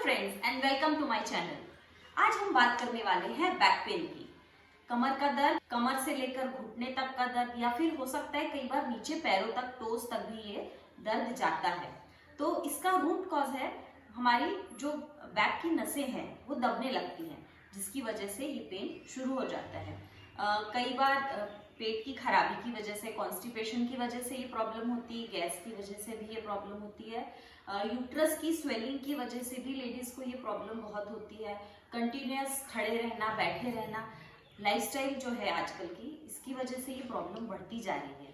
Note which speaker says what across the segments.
Speaker 1: Friends and welcome to my channel. आज हम बात करने वाले हैं बैक पेन की। कमर का दर्द, कमर से लेकर घुटने तक का दर्द, या फिर हो सकता है कई बार नीचे पैरों तक, टोस तक भी ये दर्द जाता है। तो इसका रूट कॉज है हमारी जो बैक की नसें हैं वो दबने लगती हैं, जिसकी वजह से ये पेन शुरू हो जाता है। कई बार पेट की खराबी की वजह से, कॉन्स्टिपेशन की वजह से ये प्रॉब्लम होती है, गैस की वजह से भी ये प्रॉब्लम होती है, यूट्रस की स्वेलिंग की वजह से भी लेडीज को ये प्रॉब्लम बहुत होती है। कंटिन्यूअस खड़े रहना, बैठे रहना, लाइफस्टाइल जो है आजकल की, इसकी वजह से ये प्रॉब्लम बढ़ती जा रही है।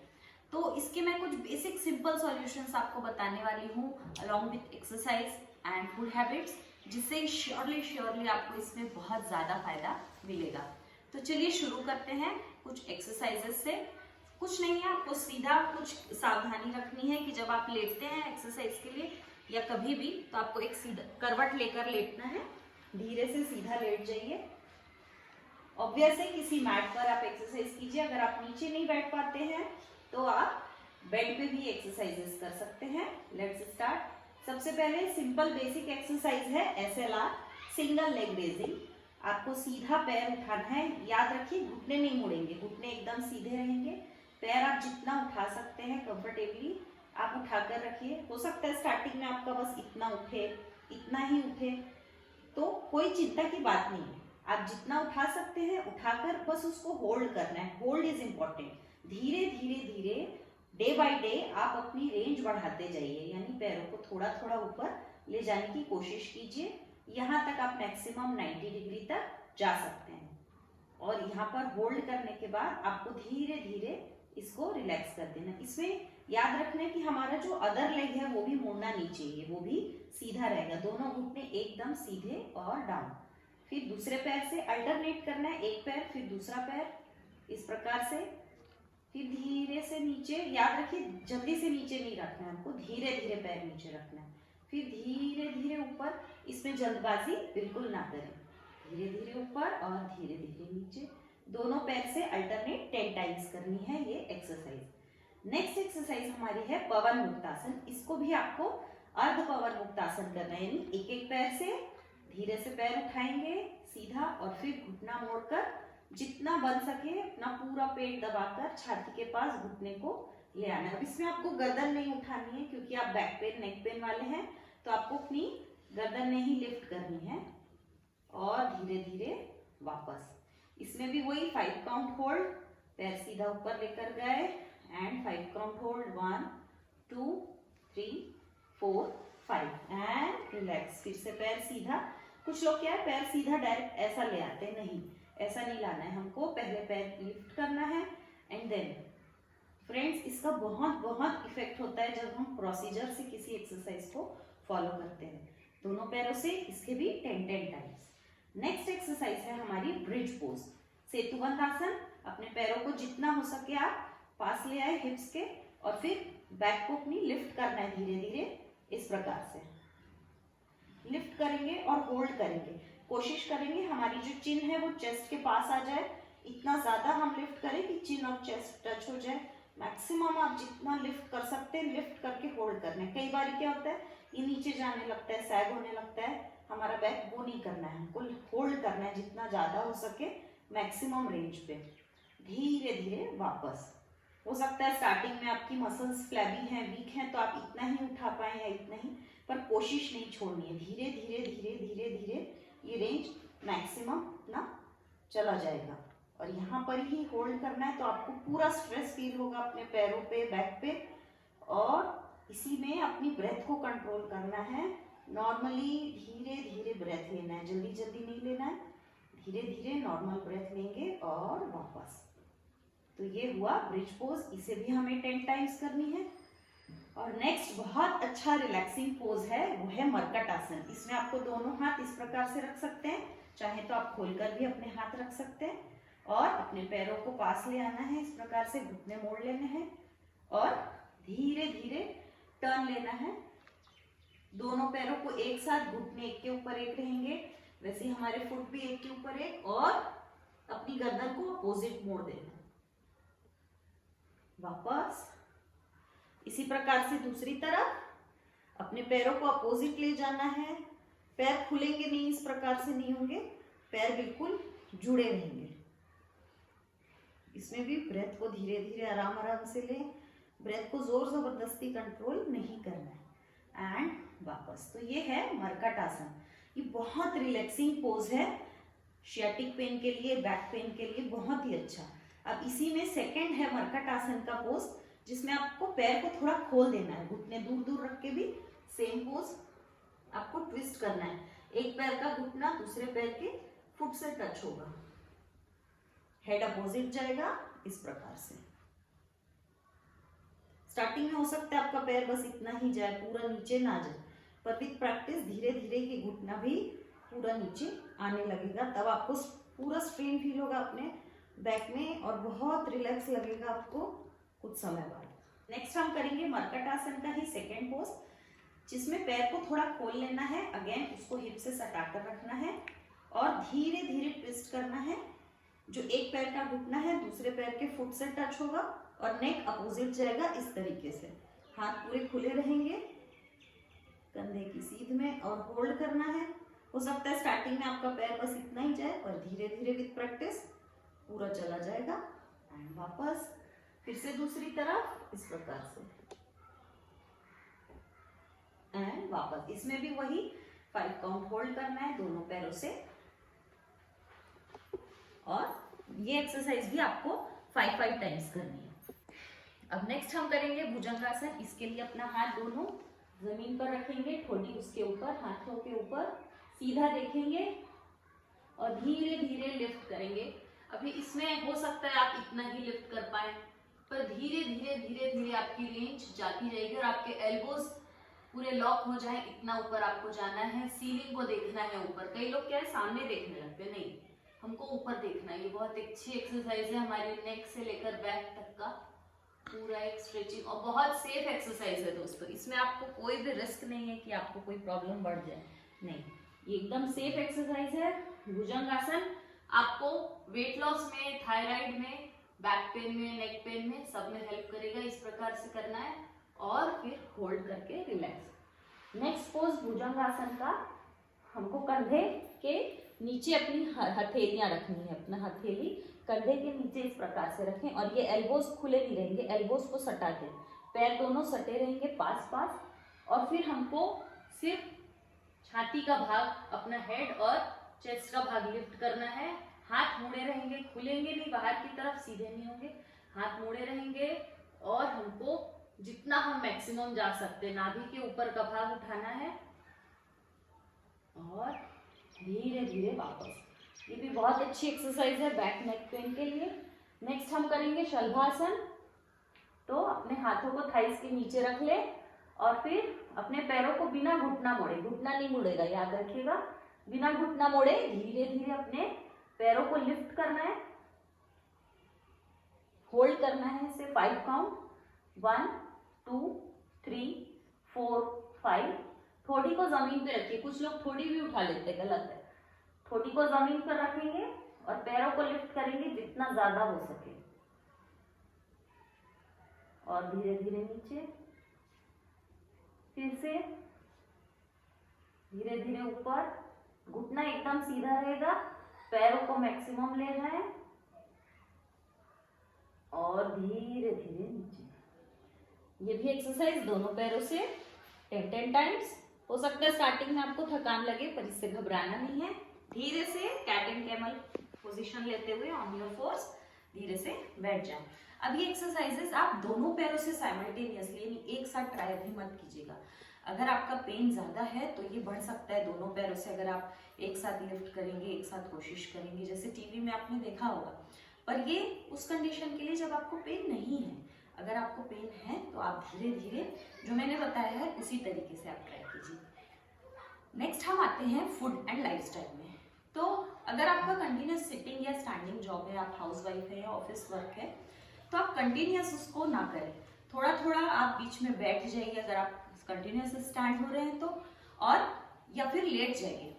Speaker 1: तो इसके मैं कुछ बेसिक सिंपल सॉल्यूशंस आपको बताने वाली हूँ along with exercise and food habits, जिससे श्योरली आपको इसमें बहुत ज़्यादा फायदा मिलेगा। तो चलिए शुरू करते हैं कुछ एक्सरसाइजेस से। कुछ नहीं है, आपको सीधा कुछ सावधानी रखनी है कि जब आप लेटते हैं एक्सरसाइज के लिए या कभी भी, तो आपको एक सीधा करवट लेकर लेटना है। धीरे से सीधा लेट जाइए। ऑब्वियस है किसी मैट पर आप एक्सरसाइज कीजिए। अगर आप नीचे नहीं बैठ पाते हैं तो आप बेड पे भी एक्सरसाइजेस कर सकते हैं। Let's start. सबसे पहले सिंपल बेसिक एक्सरसाइज है SLR, सिंगल लेग रेजिंग। आपको सीधा पैर उठाना है। याद रखिए घुटने नहीं मुड़ेंगे, घुटने एकदम सीधे रहेंगे। पैर आप जितना उठा सकते हैं कंफर्टेबली आप उठाकर रखिए। हो सकता है स्टार्टिंग में आपका बस इतना उठे, इतना ही उठे, तो कोई चिंता की बात नहीं है। आप जितना उठा सकते हैं उठाकर बस उसको होल्ड करना है। Hold is important. धीरे धीरे धीरे डे बाय डे आप अपनी रेंज बढ़ाते जाइए, यानी पैरों को थोड़ा थोड़ा ऊपर ले जाने की कोशिश कीजिए। यहाँ तक आप मैक्सिमम 90 डिग्री तक जा सकते हैं। और यहाँ पर होल्ड करने के बाद आपको धीरे धीरे इसको रिलैक्स कर देना। इसमें याद रखना है कि हमारा जो अदर लेग है वो भी मुड़ना नहीं चाहिए, वो भी सीधा रहेगा। दोनों घुटने एकदम सीधे और डाउन। फिर दूसरे पैर से अल्टरनेट करना है, एक पैर फिर दूसरा पैर, इस प्रकार से। फिर धीरे से नीचे, याद रखिए जल्दी से नीचे नहीं रखना है हमको, धीरे धीरे पैर नीचे रखना है। फिर धीरे धीरे ऊपर, इसमें जल्दबाजी बिल्कुल ना करें। धीरे धीरे ऊपर और धीरे धीरे नीचे। दोनों पैर से अल्टरनेट 10 टाइम्स करनी है ये एक्सरसाइज। नेक्स्ट एक्सरसाइज हमारी है पवन मुक्तासन। इसको भी आपको अर्ध पवन मुक्तासन करना है, यानी एक एक पैर से धीरे से पैर उठाएंगे सीधा और फिर घुटना मोड़कर जितना बन सके अपना पूरा पेट दबाकर छाती के पास घुटने को ले आना है। अब इसमें आपको गर्दन नहीं उठानी है क्योंकि आप बैक पेन, नेक पेन वाले हैं, तो आपको अपनी गर्दन नहीं लिफ्ट करनी है। और धीरे धीरे वापस। इसमें भी वही 5 काउंट होल्ड, पैर सीधा ऊपर लेकर गए and 5 count hold, 1 2 3 4 5 and relax. फिर से पैर सीधा। कुछ लोग क्या है पैर सीधा डायरेक्ट ऐसा ले आते हैं, नहीं, ऐसा नहीं लाना है हमको। पहले पैर लिफ्ट करना है एंड देन। फ्रेंड्स, इसका बहुत बहुत इफेक्ट होता है जब हम प्रोसीजर से किसी एक्सरसाइज को फॉलो करते हैं। दोनों पैरों से इसके भी 10 टाइम्स। नेक्स्ट एक्सरसाइज है हमारी ब्रिज पोज, सेतुबंद आसन। अपने पैरों को जितना हो सके आप पास ले आए हिप्स के, और फिर बैक को अपनी लिफ्ट करना है धीरे धीरे, इस प्रकार से लिफ्ट करेंगे और होल्ड करेंगे। कोशिश करेंगे हमारी जो चिन है वो चेस्ट के पास आ जाए। इतना ज्यादा हम लिफ्ट करें कि चिन और चेस्ट टच हो जाए। मैक्सिमम आप जितना लिफ्ट कर सकते हैं लिफ्ट करके होल्ड करना है। कई बार क्या होता है ये नीचे जाने लगता है, सैग होने लगता है हमारा बैक, वो नहीं करना है हमको। होल्ड करना है जितना ज्यादा हो सके मैक्सिमम रेंज पे। धीरे धीरे वापस। हो सकता है स्टार्टिंग में आपकी मसल्स फ्लैबी हैं, वीक हैं, तो आप इतना ही उठा पाए या इतना ही, पर कोशिश नहीं छोड़नी है। धीरे धीरे धीरे धीरे धीरे ये रेंज मैक्सिमम अपना चला जाएगा। और यहाँ पर ही होल्ड करना है, तो आपको पूरा स्ट्रेस फील होगा अपने पैरों पे, बैक पे। और इसी में अपनी ब्रेथ को कंट्रोल करना है। नॉर्मली धीरे धीरे ब्रेथ लेना है, जल्दी जल्दी नहीं लेना है। धीरे धीरे नॉर्मल ब्रेथ लेंगे और वापस। तो ये हुआ ब्रिज पोज, इसे भी हमें 10 टाइम्स करनी है। और नेक्स्ट बहुत अच्छा रिलैक्सिंग पोज है, वो है मरकट आसन। इसमें आपको दोनों हाथ इस प्रकार से रख सकते हैं, चाहे तो आप खोलकर भी अपने हाथ रख सकते हैं। और अपने पैरों को पास ले आना है, इस प्रकार से घुटने मोड़ लेने हैं और धीरे धीरे टर्न लेना है। दोनों पैरों को एक साथ, घुटने एक के ऊपर एक रहेंगे, वैसे ही हमारे फुट भी एक के ऊपर एक, और अपनी गर्दन को अपोजिट मोड़ देना। वापस इसी प्रकार से दूसरी तरफ अपने पैरों को अपोजिट ले जाना है
Speaker 2: पैर खुलेंगे नहीं, इस प्रकार से नहीं होंगे, पैर बिल्कुल जुड़े रहेंगे। इसमें भी ब्रेथ को धीरे धीरे आराम आराम से लें, ब्रेथ को जोर जबरदस्ती कंट्रोल नहीं करना है। एंड वापस। तो ये है मरकट आसन। ये बहुत रिलैक्सिंग पोज है, शियाटिक पेन के लिए, बैक पेन के लिए बहुत ही अच्छा। अब इसी में सेकंड है मरकट आसन का पोज, जिसमें आपको पैर को थोड़ा खोल देना है, घुटने दूर दूर रख के भी सेम पोज आपको ट्विस्ट करना है। एक पैर का घुटना दूसरे पैर के फुट से टच होगा, हेड अपोजिट जाएगा इस प्रकार से। स्टार्टिंग में हो सकता है आपका पैर बस इतना ही जाए, पूरा नीचे ना जाए, पर विद प्रैक्टिस धीरे धीरे ये घुटना भी पूरा नीचे आने लगेगा, तब आपको पूरा स्ट्रेन फील होगा अपने बैक में और बहुत रिलैक्स लगेगा आपको कुछ समय बाद। नेक्स्ट हम करेंगे मरकट आसन का ही सेकेंड पोज, जिसमें पैर को थोड़ा खोल लेना है, अगेन उसको हिप से सटा कर रखना है और धीरे धीरे ट्विस्ट करना है। जो एक पैर का घुटना है दूसरे पैर के फुट से टच होगा और नेक अपोजिट जाएगा इस तरीके से। हाथ पूरे खुले रहेंगे कंधे की सीध में और होल्ड करना है। हो सकता है स्टार्टिंग में आपका पैर बस इतना ही जाए और धीरे धीरे विद प्रैक्टिस पूरा चला जाएगा। एंड वापस फिर से दूसरी तरफ इस प्रकार से, एंड वापस। इसमें भी वही 5 काउंट होल्ड करना है दोनों पैरों से, और ये एक्सरसाइज भी आपको 5 टाइम्स करनी है। अब नेक्स्ट हम करेंगे भुजंगासन। इसके लिए अपना हाथ दोनों जमीन पर रखेंगे, ठोडी उसके ऊपर, हाथों के ऊपर सीधा देखेंगे और धीरे धीरे लिफ्ट करेंगे। अभी इसमें हो सकता है आप इतना ही लिफ्ट कर पाए, पर धीरे धीरे धीरे धीरे आपकी रेंज जाती जाएगी और आपके एल्बोज पूरे लॉक हो जाए, इतना ऊपर आपको जाना है। सीलिंग को देखना है ऊपर। कई लोग क्या है सामने देखने लगते हैं, नहीं, हमको ऊपर देखना है। ये बहुत अच्छी एक्सरसाइज है, हमारी नेक से लेकर बैक तक का पूरा एक स्ट्रेचिंग, और बहुत सेफ एक्सरसाइज है दोस्तों। इसमें आपको कोई भी रिस्क नहीं है कि आपको कोई प्रॉब्लम बढ़ जाए, नहीं, ये एकदम सेफ एक्सरसाइज है। भुजंगासन आपको वेट लॉस में, थायराइड में, बैक पेन में, नेक पेन में, सब में हेल्प करेगा। इस प्रकार से करना है और फिर होल्ड करके रिलैक्स। नेक्स्ट पोज भुजंगासन का, हमको कंधे के नीचे अपनी हथेलियां रखनी है। अपना हथेली कंधे के नीचे इस प्रकार से रखें और ये एल्बोज खुले नहीं रहेंगे, एल्बोज को सटा के पैर दोनों सटे रहेंगे पास पास। और फिर हमको सिर्फ छाती का भाग, अपना हेड और चेस्ट का भाग लिफ्ट करना है। हाथ मुड़े रहेंगे, खुलेंगे नहीं बाहर की तरफ, सीधे नहीं होंगे, हाथ मुड़े रहेंगे। और हमको जितना हम मैक्सिमम जा सकते, नाभि के ऊपर का भाग उठाना है और धीरे धीरे वापस। ये भी बहुत अच्छी एक्सरसाइज है बैक नेक पेन के लिए। नेक्स्ट हम करेंगे शलभासन। तो अपने हाथों को थाइस के नीचे रख ले और फिर अपने पैरों को बिना घुटना मोड़े, घुटना नहीं मुड़ेगा याद रखिएगा, बिना घुटना मोड़े धीरे धीरे अपने पैरों को लिफ्ट करना है, होल्ड करना है इसे 5 काउंट, 1 2 3 4 5। थोड़ी को जमीन पे रखिए, कुछ लोग थोड़ी भी उठा लेते हैं, गलत है। थोड़ी को जमीन पर रखेंगे और पैरों को लिफ्ट करेंगे जितना ज्यादा हो सके, और धीरे धीरे नीचे, फिर से धीरे धीरे ऊपर। घुटना एकदम सीधा रहेगा, पैरों को मैक्सिमम लेना है और धीरे धीरे नीचे। ये भी एक्सरसाइज दोनों पैरों से 10 टाइम्स। हो सकता है स्टार्टिंग में आपको थकान लगे, पर इससे घबराना नहीं है। धीरे से कैट एंड कैमल पोजीशन लेते हुए ऑन योर फोर्स धीरे से बैठ जाए। अब ये एक्सरसाइजेस आप दोनों पैरों से साइमल्टेनियसली, यानी एक साथ ट्राई अभी मत कीजिएगा। अगर आपका पेन ज्यादा है तो ये बढ़ सकता है दोनों पैरों से, अगर आप एक साथ लिफ्ट करेंगे, एक साथ कोशिश करेंगे, जैसे टीवी में आपने देखा होगा। पर ये उस कंडीशन के लिए जब आपको पेन नहीं है। अगर आपको पेन है तो आप धीरे धीरे जो मैंने बताया है उसी तरीके से आप ट्राई कीजिए। नेक्स्ट हम आते हैं फूड एंड लाइफस्टाइल में। तो अगर आपका कंटिन्यूस सिटिंग या स्टैंडिंग जॉब है, आप हाउसवाइफ है या ऑफिस वर्क है, तो आप कंटिन्यूस उसको ना करें। थोड़ा थोड़ा आप बीच में बैठ जाइए अगर आप कंटिन्यूस स्टैंड हो रहे हैं तो, और या फिर लेट जाइए।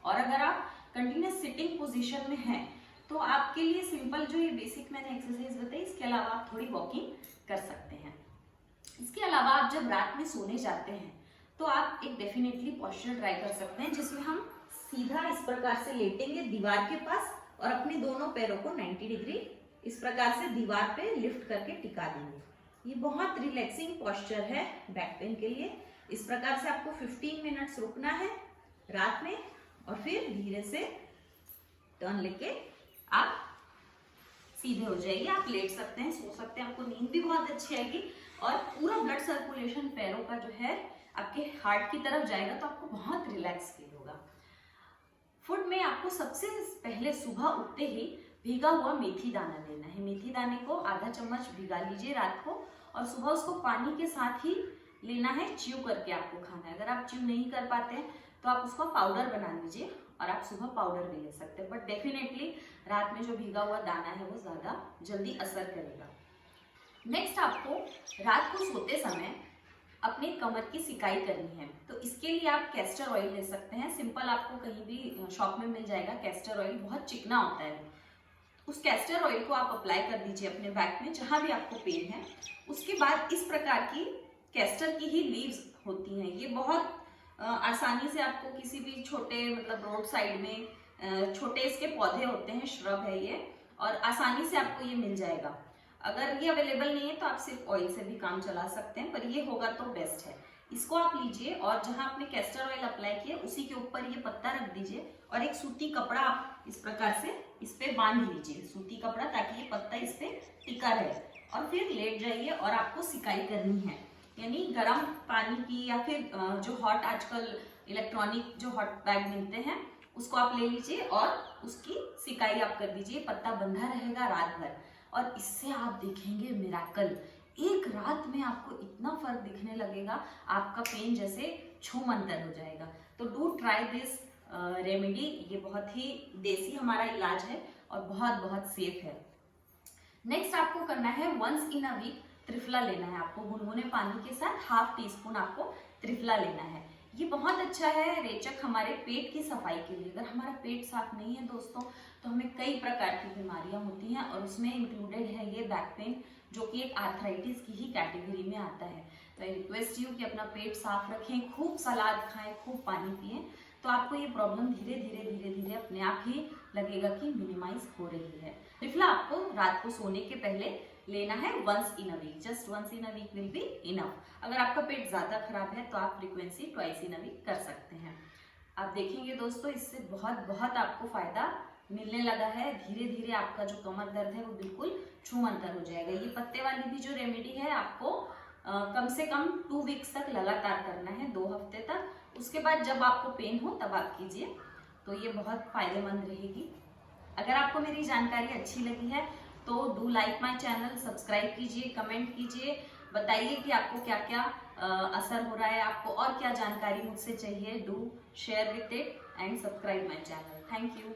Speaker 2: और अगर आप कंटिन्यूस सिटिंग पोजीशन में हैं तो आपके लिए सिंपल जो ये बेसिक मैंने एक्सरसाइज बताई, इसके अलावा आप थोड़ी वॉकिंग कर सकते हैं। इसके अलावा आप जब रात में सोने जाते हैं तो आप एक डेफिनेटली पोस्चर ट्राई कर सकते हैं जिसमें हम सीधा इस प्रकार से लेटेंगे दीवार के पास और अपने दोनों पैरों को 90 डिग्री इस प्रकार से दीवार पे लिफ्ट करके टिका देंगे। ये बहुत रिलैक्सिंग पोस्चर है बैक पेन के लिए। इस प्रकार से आपको 15 मिनट्स रुकना है रात में और फिर धीरे से टर्न लेके आप सीधे हो जाइए। आप लेट सकते हैं, सो सकते हैं, आपको नींद भी बहुत अच्छी आएगी और पूरा ब्लड सर्कुलेशन पैरों का जो है आपके हार्ट की तरफ जाएगा, तो आपको बहुत रिलैक्स फील होगा। फूड में आपको सबसे पहले सुबह उठते ही भीगा हुआ मेथी दाना लेना है। मेथी दाने को आधा चम्मच भिगा लीजिए रात को और सुबह उसको पानी के साथ ही लेना है, च्यू करके आपको खाना है। अगर आप च्यू नहीं कर पाते हैं तो आप उसका पाउडर बना लीजिए और आप सुबह पाउडर भी ले सकते हैं, बट डेफिनेटली रात में जो भीगा हुआ दाना है वो ज़्यादा जल्दी असर करेगा। नेक्स्ट आपको रात को सोते समय अपने कमर की सिकाई करनी है, तो इसके लिए आप कैस्टर ऑयल ले सकते हैं। सिंपल आपको कहीं भी शॉप में मिल जाएगा कैस्टर ऑयल, बहुत चिकना होता है। उस कैस्टर ऑयल को आप अप्लाई कर दीजिए अपने बैक में जहाँ भी आपको पेन है। उसके बाद इस प्रकार की कैस्टर की ही लीव्स होती हैं, ये बहुत आसानी से आपको किसी भी छोटे मतलब रोड साइड में छोटे इसके पौधे होते हैं, श्रब है ये, और आसानी से आपको ये मिल जाएगा। अगर ये अवेलेबल नहीं है तो आप सिर्फ ऑयल से भी काम चला सकते हैं, पर ये होगा तो बेस्ट है। इसको आप लीजिए और जहां आपने कैस्टर ऑयल अप्लाई किया उसी के ऊपर ये पत्ता रख दीजिए और एक सूती कपड़ा आप इस प्रकार से इस पे बांध लीजिए, सूती कपड़ा, ताकि ये पत्ता इस पे टिका रहे। और फिर लेट जाइए और आपको सिकाई करनी है, यानी गर्म पानी की या फिर जो हॉट आजकल इलेक्ट्रॉनिक जो हॉट बैग मिलते हैं उसको आप ले लीजिए और उसकी सिकाई आप कर दीजिए। पत्ता बंधा रहेगा रात भर और इससे आप देखेंगे मिराकल। एक रात में आपको इतना फर्क दिखने लगेगा, आपका पेन जैसे छूमंतर हो जाएगा। तो डू ट्राई दिस रेमेडी, ये बहुत ही देसी हमारा इलाज है और बहुत बहुत सेफ है। नेक्स्ट आपको करना है once in a week triphala लेना है आपको, गुनगुने पानी के साथ ½ टीस्पून आपको त्रिफला लेना है। ये बहुत अच्छा है रेचक हमारे पेट की सफाई के लिए। अगर हमारा पेट साफ नहीं है दोस्तों तो हमें कई प्रकार की बीमारियां होती हैं और उसमें इंक्लूडेड है ये बैक पेन, जो कि एक आर्थराइटिस की ही कैटेगरी में आता है। तो आई रिक्वेस्ट यू कि अपना पेट साफ रखें, खूब सलाद खाएं, खूब पानी पिएं, तो आपको ये प्रॉब्लम धीरे धीरे धीरे धीरे अपने आप ही लगेगा कि मिनिमाइज हो रही है। त्रिफला आपको रात को सोने के पहले लेना है once in a week, just once in a week will be enough. अगर आपका पेट ज्यादा खराब है तो आप frequency twice in a week कर सकते हैं। आप देखेंगे दोस्तों इससे बहुत बहुत आपको फायदा मिलने लगा है। धीरे धीरे आपका जो कमर दर्द है वो बिल्कुल छूमंतर हो जाएगा। ये पत्ते वाली भी जो रेमेडी है आपको कम से कम 2 वीक्स तक लगातार करना है, 2 हफ्ते तक। उसके बाद जब आपको पेन हो तब आप कीजिए, तो ये बहुत फायदेमंद रहेगी। अगर आपको मेरी जानकारी अच्छी लगी है तो do like my channel, subscribe कीजिए, कमेंट कीजिए, बताइए कि आपको क्या क्या असर हो रहा है, आपको और क्या जानकारी मुझसे चाहिए। Do share with it and subscribe my channel. Thank you.